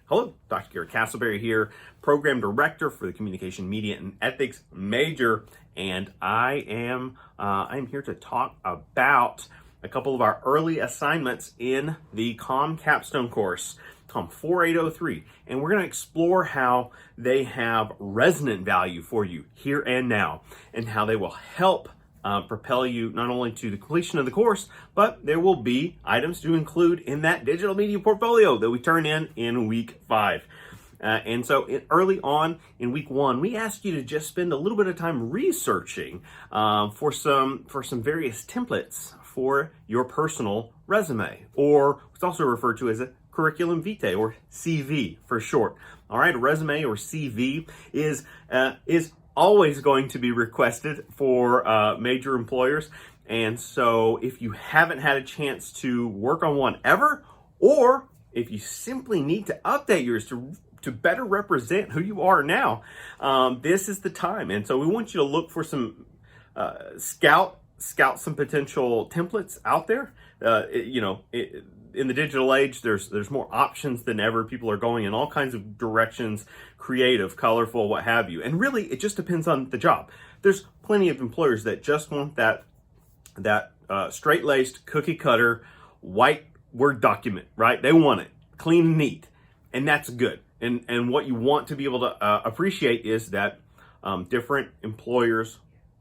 Hello, Dr. Garret Castleberry here, Program Director for the Communication, Media, and Ethics major, and I am here to talk about a couple of our early assignments in the Capstone course, COM 4803, and we're going to explore how they have resonant value for you here and now, and how they will help propel you not only to the completion of the course, but there will be items to include in that digital media portfolio that we turn in week 5. And so early on in week 1, we ask you to just spend a little bit of time researching for some various templates for your personal resume, or what's also referred to as a curriculum vitae, or CV for short. All right, a resume or CV is always going to be requested for major employers. And so if you haven't had a chance to work on one ever, or if you simply need to update yours to better represent who you are now, this is the time. And so we want you to look for some, scout some potential templates out there. In the digital age, there's more options than ever. People are going in all kinds of directions, creative, colorful, what have you. And really, it just depends on the job. There's plenty of employers that just want that straight-laced, cookie-cutter, white Word document, right? They want it clean and neat, and that's good. And what you want to be able to appreciate is that different employers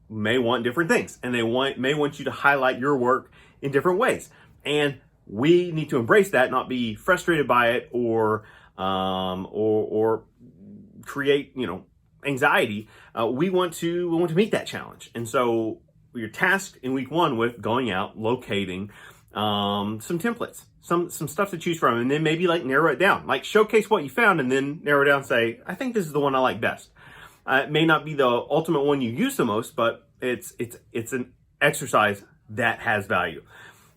may want different things, and they may want you to highlight your work in different ways. And we need to embrace that, not be frustrated by it or create, anxiety. We want to meet that challenge. And so you're tasked in week 1 with going out, locating some templates, some stuff to choose from, and then maybe narrow it down, showcase what you found, and then narrow it down and say, I think this is the one I like best. It may not be the ultimate one you use the most, but it's an exercise that has value.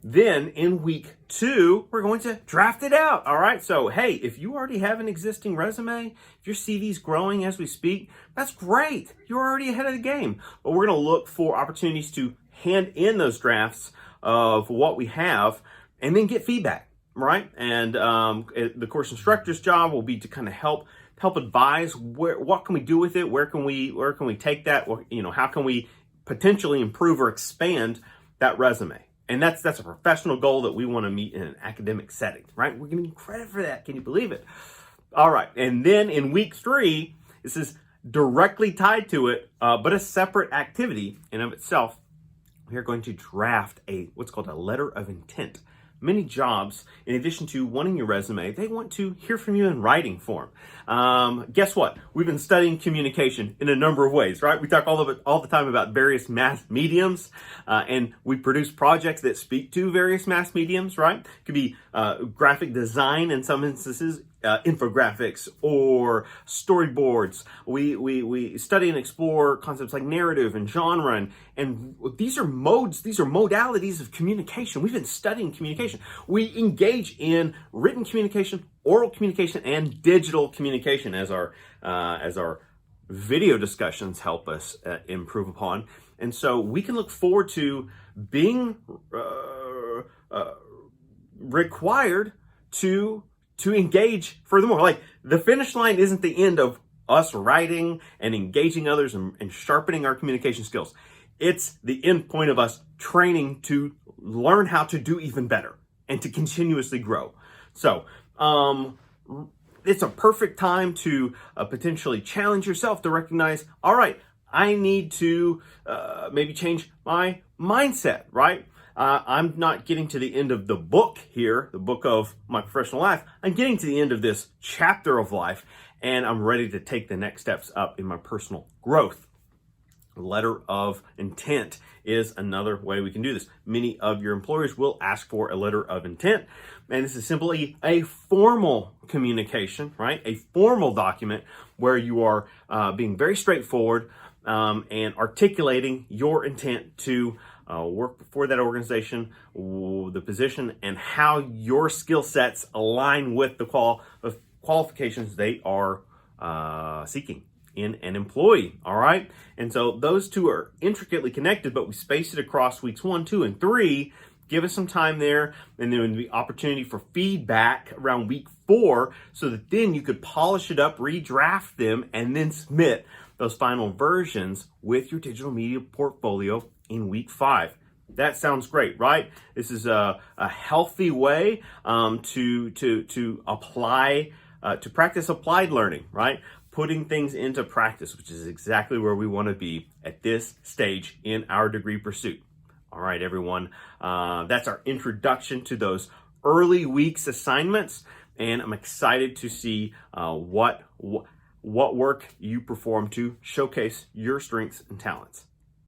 Then in week 2, we're going to draft it out. All right. So, hey, if you already have an existing resume, if your CV's growing as we speak, that's great. You're already ahead of the game. But we're going to look for opportunities to hand in those drafts of what we have and then get feedback. Right. And the course instructor's job will be to kind of help advise what can we do with it? Where can we take that? How can we potentially improve or expand that resume? And that's a professional goal that we want to meet in an academic setting, right? We're giving you credit for that. Can you believe it? All right. And then in week 3, this is directly tied to it, but a separate activity in of itself. We are going to draft what's called a letter of intent. Many jobs, in addition to wanting your resume, they want to hear from you in writing form. Guess what? We've been studying communication in a number of ways, right? We talk all the time about various mass mediums, and we produce projects that speak to various mass mediums, right? It could be graphic design in some instances, infographics or storyboards. We study and explore concepts like narrative and genre, and these are modalities of communication. We've been studying communication. We engage in written communication, oral communication, and digital communication as our video discussions help us improve upon. And so we can look forward to being required to engage furthermore. The finish line isn't the end of us writing and engaging others and sharpening our communication skills. It's the end point of us training to learn how to do even better and to continuously grow. So it's a perfect time to potentially challenge yourself to recognize, all right, I need to maybe change my mindset, right? I'm not getting to the end of the book here, the book of my professional life. I'm getting to the end of this chapter of life, and I'm ready to take the next steps up in my personal growth. A letter of intent is another way we can do this. Many of your employers will ask for a letter of intent, and this is simply a formal communication, right? A formal document where you are being very straightforward and articulating your intent to work for that organization, the position, and how your skill sets align with the qualifications they are seeking in an employee. All right. And so those two are intricately connected, but we space it across weeks 1, 2, and 3 give us some time there, and then the opportunity for feedback around week 4, so that then you could polish it up, redraft them, and then submit those final versions with your digital media portfolio in week 5. That sounds great, right? This is a healthy way to apply, to practice applied learning, right? Putting things into practice, which is exactly where we want to be at this stage in our degree pursuit. All right, everyone. That's our introduction to those early weeks assignments, and I'm excited to see what work you perform to showcase your strengths and talents.